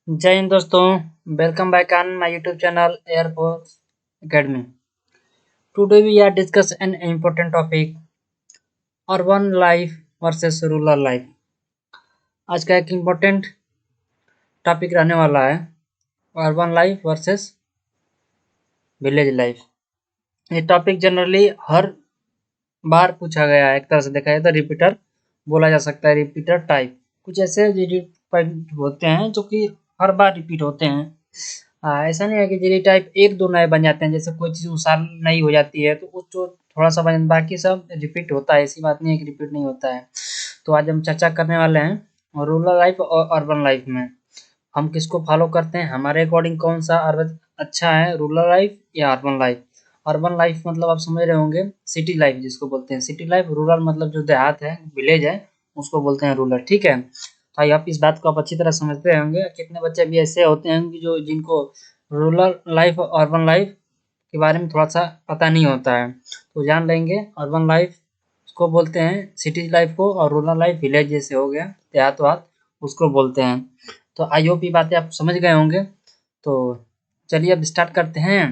जय हिंद दोस्तों, welcome back on my YouTube channel Air Force Academy. Today we are discuss an important topic, urban life versus rural life. आज का एक important topic रहने वाला है urban life versus village life. ये topic generally हर बार पूछा गया है, एक तरह से देखा जाए तो रिपीटर बोला जा सकता है, रिपीटर टाइप। कुछ ऐसे पॉइंट होते हैं जो कि हर बार रिपीट होते हैं। ऐसा नहीं है कि जीडी टाइप एक दो नए बन जाते हैं, जैसे कोई चीज़ उस साल नई हो जाती है तो वो जो थोड़ा सा बन, बाकी सब रिपीट होता है। ऐसी बात नहीं है कि रिपीट नहीं होता है। तो आज हम चर्चा करने वाले हैं रूरल लाइफ और अर्बन लाइफ में हम किसको फॉलो करते हैं, हमारे अकॉर्डिंग कौन सा अच्छा है, रूरल लाइफ या अर्बन लाइफ। अर्बन लाइफ मतलब आप समझ रहे होंगे सिटी लाइफ जिसको बोलते हैं सिटी लाइफ, रूरल मतलब जो देहात है, विलेज है, उसको बोलते हैं रूरल। ठीक है, तो आई आप इस बात को आप अच्छी तरह समझते होंगे। कितने बच्चे भी ऐसे होते हैं कि जो जिनको रूरल लाइफ और अर्बन लाइफ के बारे में थोड़ा सा पता नहीं होता है, तो जान लेंगे। अर्बन लाइफ को बोलते हैं सिटी लाइफ को, और रूरल लाइफ विलेज जैसे हो गया देहात वात, उसको बोलते हैं। तो आई होप ये बातें आप समझ गए होंगे। तो चलिए अब स्टार्ट करते हैं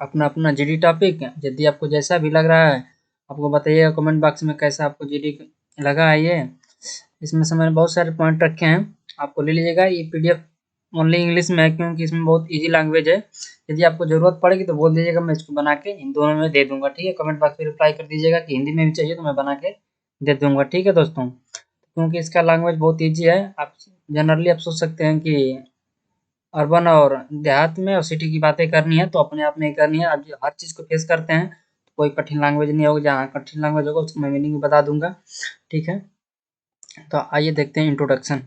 अपना अपना जीडी टॉपिक। यदि आपको जैसा भी लग रहा है आपको बताइएगा कमेंट बॉक्स में कैसा आपको जीडी लगा है। ये इसमें से मैंने बहुत सारे पॉइंट रखे हैं, आपको ले लीजिएगा। ये पीडीएफ ओनली इंग्लिश में है क्योंकि इसमें बहुत इजी लैंग्वेज है। यदि आपको ज़रूरत पड़ेगी तो बोल दीजिएगा, मैं इसको बना के इन दोनों में दे दूंगा। ठीक है, कमेंट बॉक्स में रिप्लाई कर दीजिएगा कि हिंदी में भी चाहिए तो मैं बना के दे दूंगा। ठीक है दोस्तों, क्योंकि इसका लैंग्वेज बहुत ईजी है। आप जनरली आप सोच सकते हैं कि अर्बन और देहात में और सिटी की बातें करनी है तो अपने आप में ही करनी है। आप हर चीज़ को फेस करते हैं तो कोई कठिन लैंग्वेज नहीं होगा, जहाँ कठिन लैंग्वेज होगा उसको मैं मीनिंग बता दूंगा। ठीक है, तो आइए देखते हैं इंट्रोडक्शन।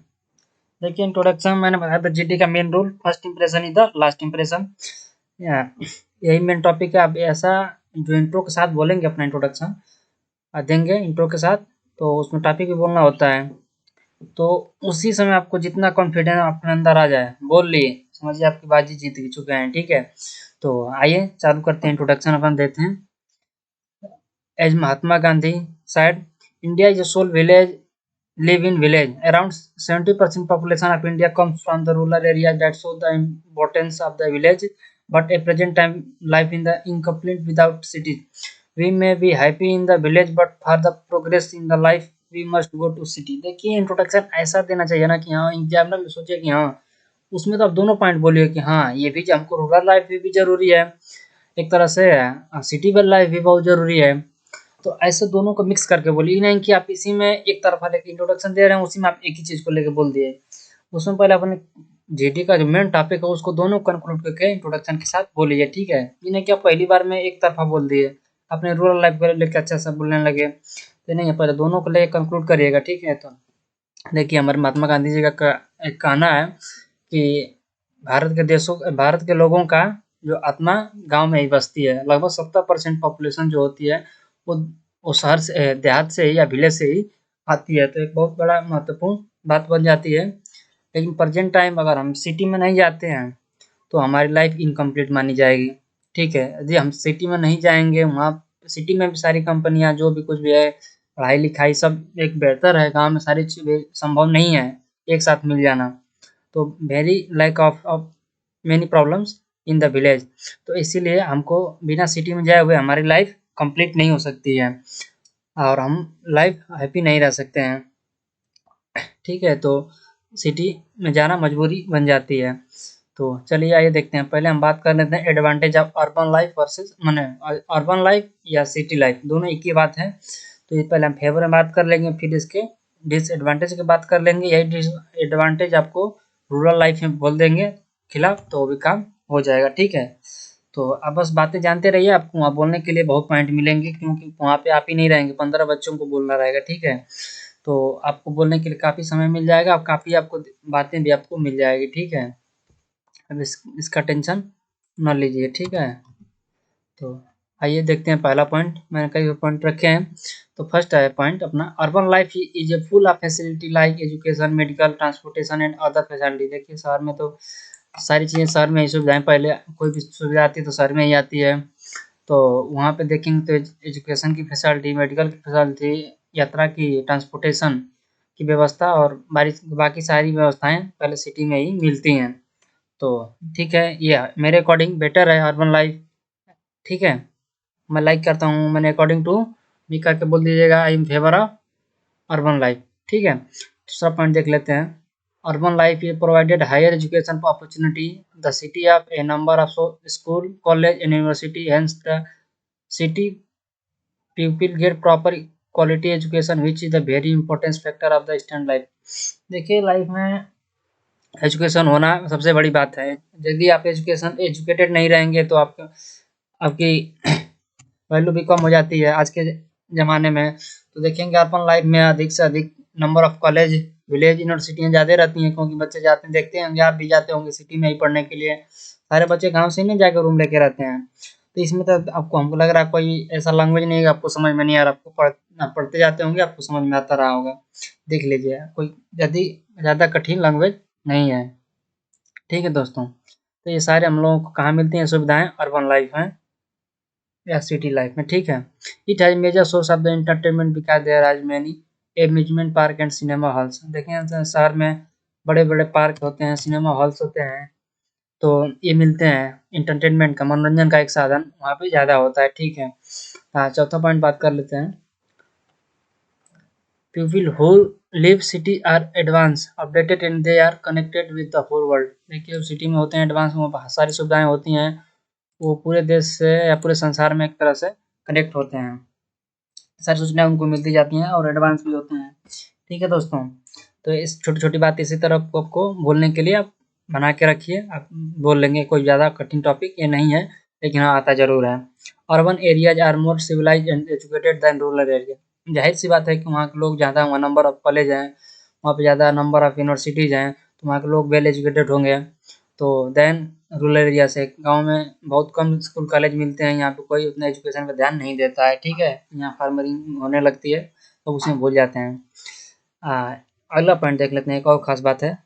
देखिए इंट्रोडक्शन मैंने बताया था जीडी का main rule, first impression is the last impression. यही मेन टॉपिक है। आप ऐसा जो इंट्रो के साथ बोलेंगे अपना इंट्रोडक्शन देंगे इंट्रो के साथ, तो उसमें टॉपिक भी बोलना होता है। तो उसी समय आपको जितना कॉन्फिडेंस अपने अंदर आ जाए बोल लिए, समझिए आपकी बाजी जीत चुके हैं। ठीक है, तो आइए चालू करते हैं, इंट्रोडक्शन अपन देते हैं। As Mahatma Gandhi said, India is a sole village, live in village. Around 70% population of India comes from the rural area. That shows the importance of the village. But at present time, life in the incomplete without cities. We may be happy in the village, but for the progress in the life, we must go to city. देखिए introduction ऐसा देना चाहिए ना कि हाँ examiner सोचे कि हाँ उसमें तो आप दोनों पॉइंट बोलिए कि हाँ ये भी हमको रूरल लाइफ भी जरूरी है, एक तरह से सिटी लाइफ भी बहुत जरूरी है। तो ऐसे दोनों को मिक्स करके बोलिए, नहीं कि आप इसी में एक तरफा लेके इंट्रोडक्शन दे रहे हैं, उसी में आप एक ही चीज़ को लेके बोल दिए। उसमें पहले अपने जीडी का जो मेन टॉपिक है उसको दोनों कंक्लूड करके इंट्रोडक्शन के साथ बोलिए। ठीक है, ये नहीं कि आप पहली बार में एक तरफा बोल दिए, अपने रूरल लाइफ को लेकर अच्छा सा बोलने लगे, तो नहीं है, पहले दोनों को लेकर कंक्लूड करिएगा। ठीक है, तो देखिए हमारे महात्मा गांधी जी का एक कहना है कि भारत के लोगों का जो आत्मा गांव में ही बसती है। लगभग 70% पॉपुलेशन जो होती है वो वो शहर से देहात से ही या विलेज से ही आती है। तो एक बहुत बड़ा महत्वपूर्ण बात बन जाती है। लेकिन प्रेजेंट टाइम अगर हम सिटी में नहीं जाते हैं तो हमारी लाइफ इनकम्प्लीट मानी जाएगी। ठीक है, यदि हम सिटी में नहीं जाएंगे, वहाँ सिटी में भी सारी कंपनियाँ जो भी कुछ भी है, पढ़ाई लिखाई सब एक बेहतर है, गाँव में सारी चीज़ें संभव नहीं है एक साथ मिल जाना। तो very lack of many problems in the village. तो इसीलिए हमको बिना सिटी में जाए हुए हमारी लाइफ कंप्लीट नहीं हो सकती है और हम लाइफ हैप्पी नहीं रह सकते हैं। ठीक है, तो सिटी में जाना मजबूरी बन जाती है। तो चलिए आइए देखते हैं, पहले हम बात कर लेते हैं advantage of urban life versus माने अर्बन लाइफ या सिटी लाइफ, दोनों एक ही बात है। तो ये पहले हम फेवर में बात कर लेंगे, फिर इसके डिसएडवांटेज की बात कर लेंगे। यही डिसएडवांटेज आपको रूरल लाइफ में बोल देंगे खिलाफ, तो भी काम हो जाएगा। ठीक है, तो आप बस बातें जानते रहिए, आपको वहाँ बोलने के लिए बहुत पॉइंट मिलेंगे क्योंकि वहाँ पे आप ही नहीं रहेंगे, 15 बच्चों को बोलना रहेगा। ठीक है, तो आपको बोलने के लिए काफ़ी समय मिल जाएगा और काफ़ी आपको बातें भी आपको मिल जाएगी। ठीक है, अब इसका टेंशन न लीजिए। ठीक है, तो आइए देखते हैं पहला पॉइंट, मैंने कई पॉइंट रखे हैं। तो फर्स्ट है पॉइंट अपना, urban life is a full of facility like education, medical, transportation and other facility. देखिए शहर में तो सारी चीज़ें शहर में ही सुविधाएं, पहले कोई भी सुविधा आती है तो शहर में ही आती है। तो वहाँ पे देखेंगे तो एजुकेशन की फैसिलिटी, मेडिकल की फैसिलिटी, यात्रा की, ट्रांसपोर्टेशन की व्यवस्था और बाकी सारी व्यवस्थाएं पहले सिटी में ही मिलती हैं। तो ठीक है, ये मेरे अकॉर्डिंग बेटर है अर्बन लाइफ। ठीक है, मैं लाइक करता हूँ। मैंने अकॉर्डिंग टू मी करके बोल दीजिएगा I am favour of urban life. ठीक है, दूसरा पॉइंट देख लेते हैं। अर्बन लाइफ ये provided higher education opportunity the city of a number of school college and university, hence the city people get proper quality education which is the very important factor of the student life. देखिए, life में education होना सबसे बड़ी बात है। यदि आप educated नहीं रहेंगे तो आपकी वैल्यू भी कम हो जाती है आज के ज़माने में। तो देखेंगे अर्बन लाइफ में अधिक से अधिक नंबर ऑफ कॉलेज, विलेज, यूनिवर्सिटियाँ ज़्यादा रहती हैं, क्योंकि बच्चे जाते हैं, देखते होंगे आप भी जाते होंगे सिटी में ही पढ़ने के लिए। सारे बच्चे गाँव से ही नहीं जाकर रूम लेके रहते हैं। तो इसमें तो आपको हमको लग रहा है कोई ऐसा लैंग्वेज नहीं है आपको समझ में नहीं आ रहा। आप पढ़ते जाते होंगे, आपको समझ में आता रहा होगा। देख लीजिए, कोई यदि ज़्यादा कठिन लैंग्वेज नहीं है। ठीक है दोस्तों, तो ये सारे हम लोगों को कहाँ मिलती हैं सुविधाएं? अर्बन लाइफ में या सिटी लाइफ में। ठीक है, it has major source of the entertainment because there are many amusement park and cinema halls. देखें, शहर में बड़े बड़े पार्क होते हैं, सिनेमा हॉल्स होते हैं, तो ये मिलते हैं एंटरटेनमेंट का, मनोरंजन का एक साधन वहाँ पे ज़्यादा होता है। ठीक है, हाँ, चौथा पॉइंट बात कर लेते हैं। People who live city are advance updated and they are connected with the whole world. देखिए, सिटी में होते हैं एडवांस, वहाँ बहुत सारी सुविधाएं होती हैं, वो पूरे देश से या पूरे संसार में एक तरह से कनेक्ट होते हैं। सारी सूचनाएं उनको मिलती जाती हैं और एडवांस भी होते हैं। ठीक है दोस्तों, तो इस छोटी छोटी बात इसी तरह आपको बोलने के लिए आप बना के रखिए, आप बोल लेंगे। कोई ज़्यादा कठिन टॉपिक ये नहीं है, लेकिन हाँ, आता ज़रूर है। Urban areas are more civilise and educated than rural area. जाहिर सी बात है कि वहाँ के लोग ज़्यादा, वहाँ नंबर ऑफ कॉलेज हैं, वहाँ पे ज़्यादा नंबर ऑफ यूनिवर्सिटीज़ हैं, तो वहाँ के लोग वेल एजुकेटेड होंगे। तो देन रूरल एरिया से, गांव में बहुत कम स्कूल कॉलेज मिलते हैं, यहाँ पे कोई उतना एजुकेशन पे ध्यान नहीं देता है। ठीक है, यहाँ फार्मरिंग होने लगती है तो उसमें भूल जाते हैं। अगला पॉइंट देख लेते हैं। एक और ख़ास बात है,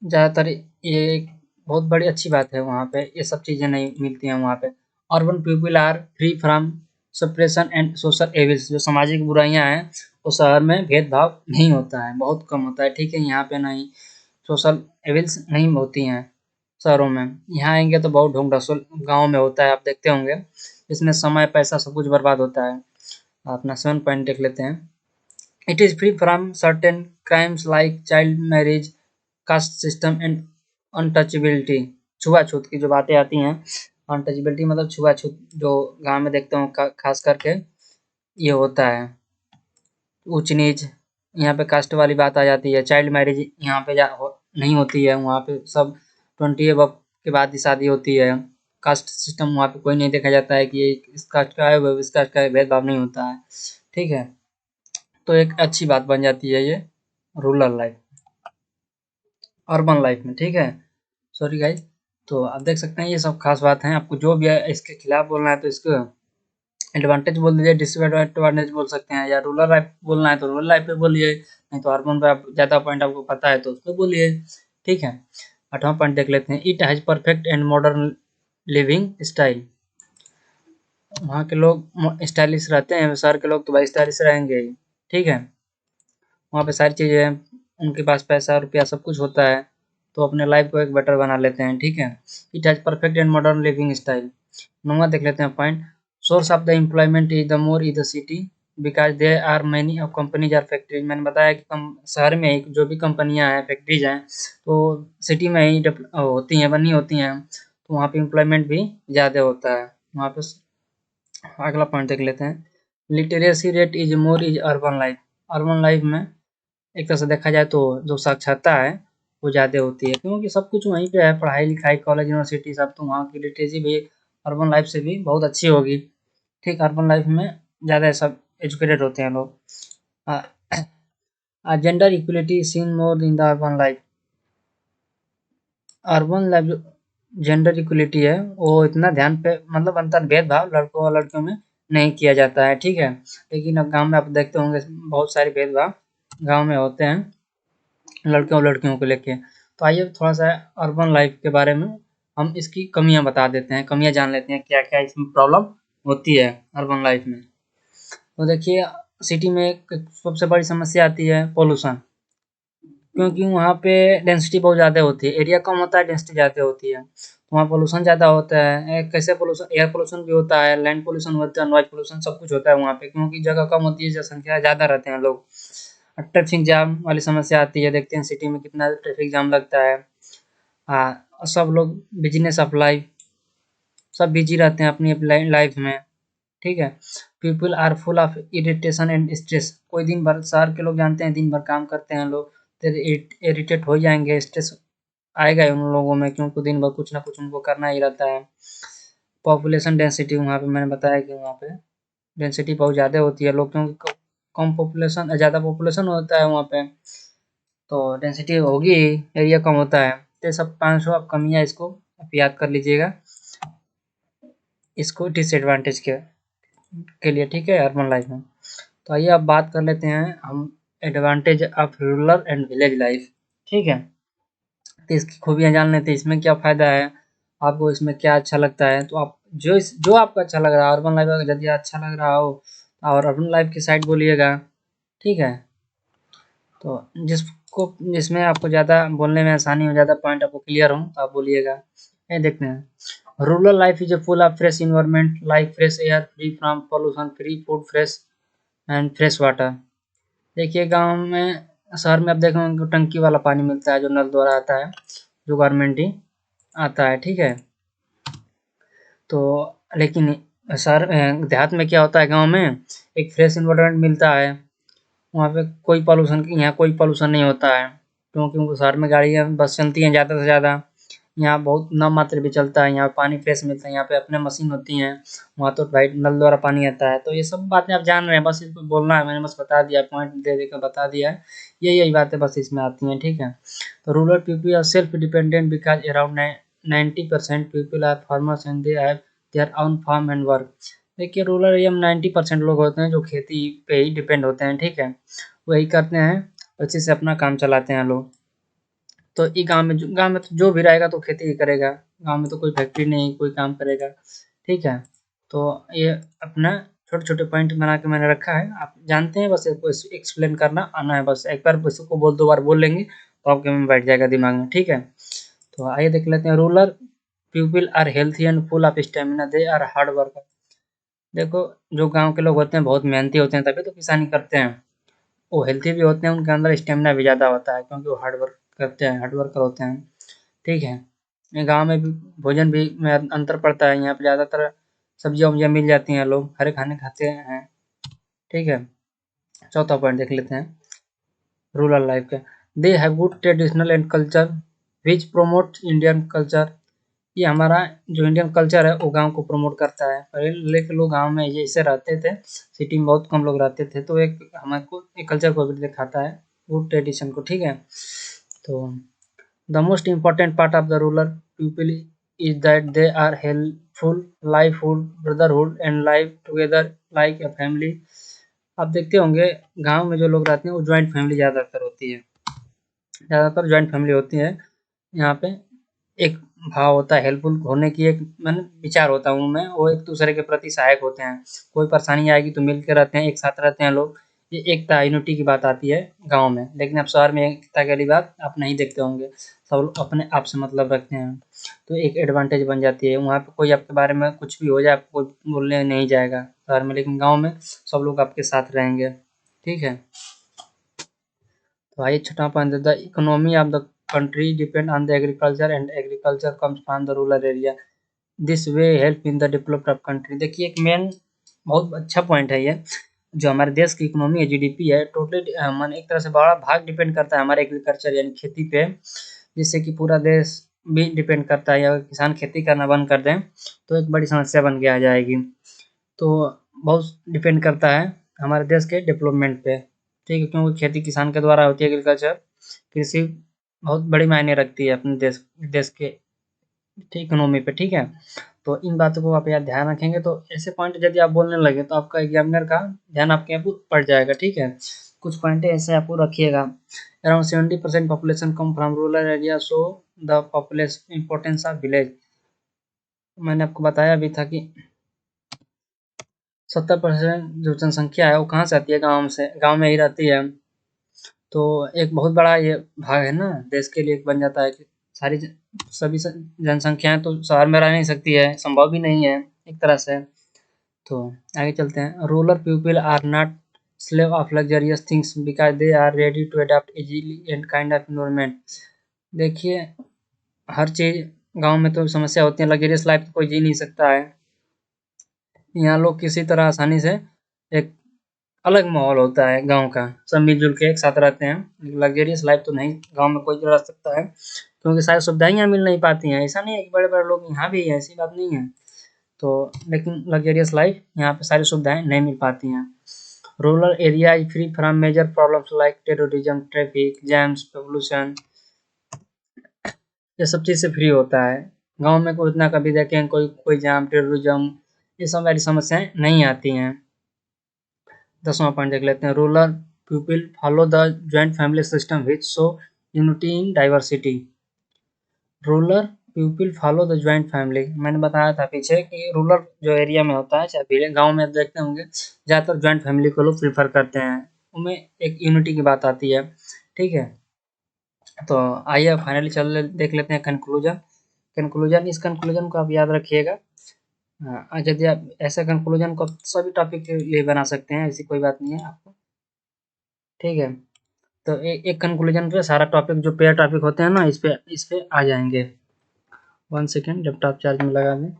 ज़्यादातर ये एक बहुत बड़ी अच्छी बात है, वहाँ पे ये सब चीज़ें नहीं मिलती हैं वहाँ पे। Urban people are free from suppression and social evils. जो सामाजिक बुराइयाँ हैं वो शहर में भेदभाव नहीं होता है, बहुत कम होता है। ठीक है, यहाँ पे नहीं सोशल एविल्स नहीं होती हैं शहरों में। यहाँ आएंगे तो बहुत ढोंग ढसोल गाँव में होता है, आप देखते होंगे। इसमें समय पैसा सब कुछ बर्बाद होता है। अपना 7 पॉइंट देख लेते हैं। It is free from certain crimes like child marriage, caste system and untouchability. छुआछूत की जो बातें आती हैं, अनटचेबिलिटी मतलब छुआछूत, जो गाँव में देखते हो खास करके ये होता है। ऊंच नीच, यहाँ पे कास्ट वाली बात आ जाती है। चाइल्ड मैरिज यहाँ पे नहीं होती है, वहाँ पे सब 20 एबव के बाद ही शादी होती है। कास्ट सिस्टम वहाँ पे कोई नहीं देखा जाता है कि ये इस कास्ट का है, वो इस कास्ट का है, भेदभाव नहीं होता है। ठीक है, तो एक अच्छी बात बन जाती है ये रूरल लाइफ, अर्बन लाइफ में। ठीक है, सॉरी गाइज। तो आप देख सकते हैं ये सब खास बात हैं। आपको जो भी है इसके खिलाफ बोलना है तो इसको एडवांटेज बोल दीजिए, डिसएडवांटेज बोल सकते हैं, या रूरल लाइफ बोलना है तो रूरल लाइफ पे बोलिए, नहीं तो अर्बन पे आप ज़्यादा पॉइंट आपको पता है तो उस पर बोलिए। ठीक है, 8वां पॉइंट देख लेते हैं। It has perfect and modern living style. वहाँ के लोग स्टाइलिश रहते हैं, शहर के लोग तो भाई स्टाइलिश रहेंगे ही। ठीक है, वहाँ पे सारी चीज़ें हैं, उनके पास पैसा रुपया सब कुछ होता है, तो अपने लाइफ को एक बेटर बना लेते हैं। ठीक है, it has perfect and modern living style. 9वां देख लेते हैं point. Source of the employment is the more is the city because there are many of companies are factories. मैंने बताया कि शहर में ही जो भी कंपनियां हैं, फैक्ट्रीज हैं, तो सिटी में ही होती हैं, बनी होती हैं, तो वहाँ पे एम्प्लॉयमेंट भी ज़्यादा होता है वहाँ पे। अगला पॉइंट देख लेते हैं। Literacy rate is more is urban life. Urban life में एक तरह से देखा जाए तो जो साक्षरता है वो ज़्यादा होती है, क्योंकि सब कुछ वहीं पे है, पढ़ाई लिखाई, कॉलेज, यूनिवर्सिटी सब, तो वहाँ की लिटरेसी भी अर्बन लाइफ से भी बहुत अच्छी होगी। ठीक, अर्बन लाइफ में ज़्यादा सब एजुकेटेड होते हैं लोग। Gender equality seen more in the urban life. Urban life जो जेंडर इक्वलिटी है वो इतना ध्यान पे, मतलब अंतर भेदभाव लड़कों और लड़कियों में नहीं किया जाता है। ठीक है, लेकिन अब गांव में आप देखते होंगे बहुत सारे भेदभाव गांव में होते हैं लड़के और लड़कियों को लेके। तो आइए थोड़ा सा अर्बन लाइफ के बारे में हम इसकी कमियां बता देते हैं, कमियां जान लेते हैं क्या क्या इसमें प्रॉब्लम होती है अर्बन लाइफ में। तो देखिए, सिटी में एक सबसे बड़ी समस्या आती है पोल्यूशन, क्योंकि वहाँ पे डेंसिटी बहुत ज़्यादा होती है, एरिया कम होता है, डेंसिटी ज़्यादा होती है, तो वहाँ पोल्यूशन ज़्यादा होता है। कैसे पोल्यूशन, एयर पोल्यूशन भी होता है, लैंड पोल्यूशन होता है, नॉइज पोल्यूशन, सब कुछ होता है वहाँ पे, क्योंकि जगह कम होती है, जनसंख्या ज़्यादा रहते हैं लोग। ट्रैफिक जाम वाली समस्या आती है, देखते हैं सिटी में कितना ट्रैफिक जाम लगता है। हाँ, सब लोग बिजनेस ऑफ लाइफ, सब बिजी रहते हैं अपनी अपनी लाइफ में, ठीक है। People are full of irritation and stress, कोई दिन भर, शहर के लोग जानते हैं दिन भर काम करते हैं लोग, तो इरिटेट हो जाएंगे, स्ट्रेस आएगा ही उन लोगों में, क्योंकि दिन भर कुछ ना कुछ उनको करना ही रहता है। पॉपुलेशन डेंसिटी, वहाँ पे मैंने बताया कि वहाँ पे डेंसिटी बहुत ज़्यादा होती है लोग, क्योंकि कम पॉपुलेशन, ज़्यादा पॉपुलेशन होता है वहाँ पे, तो डेंसिटी होगी, एरिया कम होता है। तो ये सब 500 आप कमियाँ इसको आप याद कर लीजिएगा, इसको डिसएडवांटेज के लिए, ठीक है, अर्बन लाइफ में। तो आइए अब बात कर लेते हैं हम advantage of rural and village life, ठीक है। तो इसकी खूबियाँ जान लेते हैं, इसमें क्या फ़ायदा है, आपको इसमें क्या अच्छा लगता है, तो आप जो आपको अच्छा लग रहा है, अर्बन लाइफ अगर यदि अच्छा लग रहा हो और अर्बन लाइफ की साइड बोलिएगा, ठीक है। तो जिसमें आपको ज़्यादा बोलने में आसानी हो, ज़्यादा पॉइंट आपको क्लियर हो, तो आप बोलिएगा। ये देखते हैं, rural life is a full of fresh environment like fresh air, free from pollution, free food, fresh and fresh water. देखिए गाँव में, शहर में आप देखेंगे टंकी वाला पानी मिलता है, जो नल द्वारा आता है, जो गवर्नमेंट ही आता है, ठीक है। तो लेकिन देहात में क्या होता है, गाँव में एक फ्रेश एनवायरनमेंट मिलता है, वहाँ पे कोई पॉल्यूशन, यहाँ कोई पॉल्यूशन नहीं होता है, क्योंकि वो शहर में गाड़ियाँ बस चलती हैं ज़्यादा से ज़्यादा, यहाँ बहुत नाम मात्र भी चलता है, यहाँ पानी फ्रेश मिलता है, यहाँ पे अपने मशीन होती हैं, वहाँ तो भाई नल द्वारा पानी आता है। तो ये सब बातें आप जान रहे हैं, बस इसको बोलना है, मैंने बस बता दिया, पॉइंट दे दे कर बता दिया है, यही बातें बस इसमें आती हैं, ठीक है। तो rural people are self dependent because around 90% people are farmers and they have their own farm and work. देखिए रूरल एरिया में 90% लोग होते हैं जो खेती पे ही डिपेंड होते हैं, ठीक है, वही करते हैं, अच्छे से अपना काम चलाते हैं लोग। तो ये गाँव में तो जो भी रहेगा तो खेती ही करेगा, गाँव में तो कोई फैक्ट्री नहीं, कोई काम करेगा, ठीक है। तो ये अपना छोटे-छोटे पॉइंट बना के मैंने रखा है, आप जानते हैं, बस इसको एक्सप्लेन करना आना है, बस एक बार बस इसको बोल 2 बार बोल लेंगे तो आपके में बैठ जाएगा दिमाग में, ठीक है। तो आइए देख लेते हैं, rural people are healthy and full of stamina, they are hard worker. देखो जो गाँव के लोग होते हैं बहुत मेहनती होते हैं, तभी तो किसानी करते हैं, वो हेल्थी भी होते हैं, उनके अंदर स्टेमिना भी ज़्यादा होता है, क्योंकि वो हार्ड वर्क करते हैं, हार्ड वर्कर होते हैं, ठीक है। ये गाँव में भी भोजन भी में अंतर पड़ता है, यहाँ पे ज़्यादातर सब्जियाँ वब्जियाँ मिल जाती हैं, लोग हरे खाने खाते हैं, ठीक है। चौथा पॉइंट देख लेते हैं रूरल लाइफ का, they have good traditional and culture which promote Indian culture. ये हमारा जो इंडियन कल्चर है वो गाँव को प्रमोट करता है, पहले के लोग गाँव में जैसे रहते थे, सिटी में बहुत कम लोग रहते थे, तो एक हमारे को एक कल्चर को भी दिखाता है, गुड ट्रेडिशन को, ठीक है। तो the most important part of the rural people is that they are helpful, livelihood, brotherhood and live together like a family. आप देखते होंगे गाँव में जो लोग रहते हैं वो ज्वाइंट फैमिली ज़्यादातर होती है, ज़्यादातर ज्वाइंट फैमिली होती है। यहाँ पे एक भाव होता है हेल्पफुल होने की, एक मन विचार होता है उनमें, वो एक दूसरे के प्रति सहायक होते हैं, कोई परेशानी आएगी तो मिल के रहते हैं, एक साथ रहते हैं लोग, ये एकता यूनिटी की बात आती है गाँव में। लेकिन अब शहर में एकता वाली बात आप नहीं देखते होंगे, सब लोग अपने आप से मतलब रखते हैं, तो एक एडवांटेज बन जाती है, वहाँ पे कोई आपके बारे में कुछ भी हो जाए आपको कोई बोलने नहीं जाएगा शहर में, लेकिन गाँव में सब लोग आपके साथ रहेंगे, ठीक है। तो आइए छठा point, the economy of the country depend on the agriculture and agriculture comes from the rural area, this way help in the development of country। देखिए एक मेन बहुत अच्छा पॉइंट है ये, जो हमारे देश की इकोनॉमी है, जीडीपी है, टोटली मन एक तरह से बड़ा भाग डिपेंड करता है हमारे एग्रीकल्चर यानी खेती पे, जिससे कि पूरा देश भी डिपेंड करता है, अगर किसान खेती करना बंद कर दें तो एक बड़ी समस्या बन के आ जाएगी। तो बहुत डिपेंड करता है हमारे देश के डेवलपमेंट पे, ठीक है, क्योंकि खेती किसान के द्वारा होती है, एग्रीकल्चर कृषि बहुत बड़ी मायने रखती है अपने देश के इकोनॉमी पे, ठीक है। तो इन बातों को आप याद ध्यान रखेंगे, तो ऐसे पॉइंट यदि आप बोलने लगे तो आपका एग्जामिनर का ध्यान आपके यहाँ पड़ जाएगा, ठीक है। कुछ पॉइंट ऐसे आपको रखिएगा, around 70% population come from rural area, so the population importance of village. मैंने आपको बताया भी था कि 70% जो जनसंख्या है वो कहाँ से आती है? गाँव से, गाँव में ही रहती है। तो एक बहुत बड़ा ये भाग है ना, देश के लिए एक बन जाता है कि सारी सभी जनसंख्याएं तो शहर में रह नहीं सकती है, संभव भी नहीं है एक तरह से। तो आगे चलते हैं। Rural people are not slave of luxurious things because they are ready to adopt easily and kind of environment. देखिए, हर चीज़ गांव में तो समस्या होती है, लग्जरियस लाइफ तो कोई जी नहीं सकता है। यहाँ लोग किसी तरह आसानी से एक अलग माहौल होता है गाँव का, सब मिल-जुल के एक साथ रहते हैं। लग्ज़रियस लाइफ़ तो नहीं गाँव में कोई रह सकता है, क्योंकि सारी सुविधाएँ यहाँ मिल नहीं पाती हैं। ऐसा नहीं है कि बड़े-बड़े लोग यहाँ भी हैं, ऐसी बात नहीं है। तो लेकिन लग्ज़रियस लाइफ़ यहाँ पे सारी सुविधाएँ नहीं मिल पाती हैं। Rural area is free from major problems like terrorism, traffic jams, pollution, ये सब चीज़ से फ्री होता है। गाँव में कोई इतना कभी देखें कोई कोई जाम, टेररिज्म, ये सब वाली समस्याएँ नहीं आती हैं। 10वां पॉइंट देख लेते हैं। Rural people follow the joint family system which show unity in diversity. Rural people follow the joint family, मैंने बताया था पीछे कि रूरल जो एरिया में होता है, चाहे गाँव में देखते होंगे, ज़्यादातर जॉइंट फैमिली को लोग प्रेफर करते हैं। उनमें एक यूनिटी की बात आती है, ठीक है। तो आइए फाइनली देख लेते हैं कंक्लूजन। कंक्लूजन, इस कंक्लूजन को आप याद रखिएगा। हाँ, यदि आप ऐसे कंक्लूजन को आप सभी टॉपिक के लिए बना सकते हैं, ऐसी कोई बात नहीं है आपको, ठीक है। तो एक कंक्लूजन पे सारा टॉपिक जो पेयर टॉपिक होते हैं ना, इस पे आ जाएंगे। 1 सेकेंड, लैपटॉप चार्ज में लगा दें।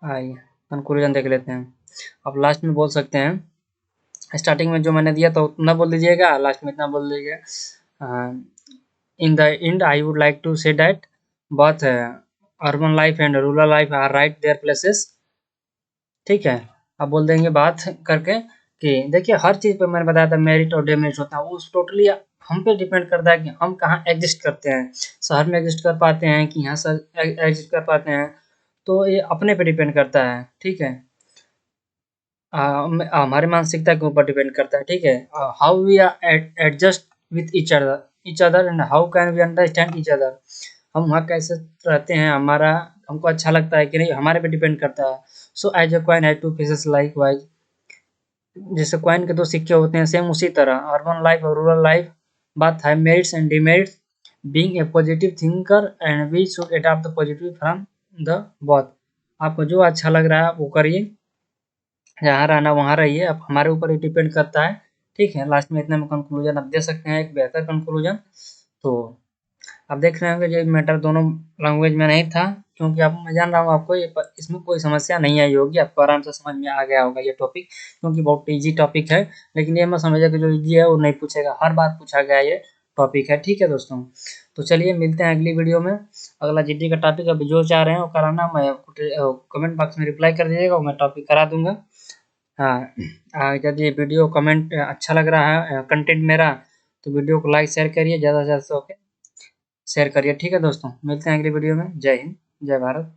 आइए कंक्लूजन देख लेते हैं। अब लास्ट में बोल सकते हैं, स्टार्टिंग में जो मैंने दिया था उतना बोल दीजिएगा, लास्ट में इतना बोल दीजिएगा। In the end I would like to say that both urban life and rural life are right their places, ठीक है। अब बोल देंगे बात करके कि देखिए, हर चीज़ पे मैंने बताया था मेरिट और डेमेरिट होता है, वो टोटली हम पे डिपेंड करता है कि हम कहाँ एग्जिस्ट करते हैं। शहर में एग्जिस्ट कर पाते हैं कि यहाँ से एग्जिस्ट कर पाते हैं, तो ये अपने पे डिपेंड करता है, ठीक है। हमारी मानसिकता के ऊपर डिपेंड करता है, ठीक है। How we are adjust with each other and how can we understand each other. हम वहाँ कैसे रहते हैं, हमारा हमको अच्छा लगता है कि नहीं, हमारे पे डिपेंड करता है। So as a coin has two faces likewise, जैसे कॉइन के दो सिक्के होते हैं, सेम उसी तरह अर्बन लाइफ और रूरल लाइफ बात है merits and demerits. Being a positive thinker and we should adopt the positive from the both. आपको जो अच्छा लग रहा है आप वो करिए, जहाँ रहना वहाँ रहिए, अब हमारे ऊपर ही डिपेंड करता है, ठीक है। लास्ट में इतने में कंक्लूजन आप दे सकते हैं, एक बेहतर कंक्लूजन। तो आप देख रहे होंगे ये मैटर दोनों लैंग्वेज में नहीं था, क्योंकि आप, मैं जान रहा हूँ आपको ये इसमें कोई समस्या नहीं आई होगी, आपको आराम से समझ में आ गया होगा ये टॉपिक, क्योंकि बहुत इजी टॉपिक है। लेकिन ये मत समझिए कि जो इजी है वो नहीं पूछेगा, हर बार पूछा गया ये टॉपिक है, ठीक है दोस्तों। तो चलिए मिलते हैं अगली वीडियो में। अगला जीडी का टॉपिक अभी जो चाह रहे हैं वो कराना, मैं कमेंट बॉक्स में रिप्लाई कर दीजिएगा, मैं टॉपिक करा दूंगा। हाँ, यदि वीडियो कमेंट अच्छा लग रहा है कंटेंट मेरा, तो वीडियो को लाइक शेयर करिए, ज़्यादा से ज़्यादा शेयर करिए, ठीक है दोस्तों। मिलते हैं अगली वीडियो में। जय हिंद, जय भारत।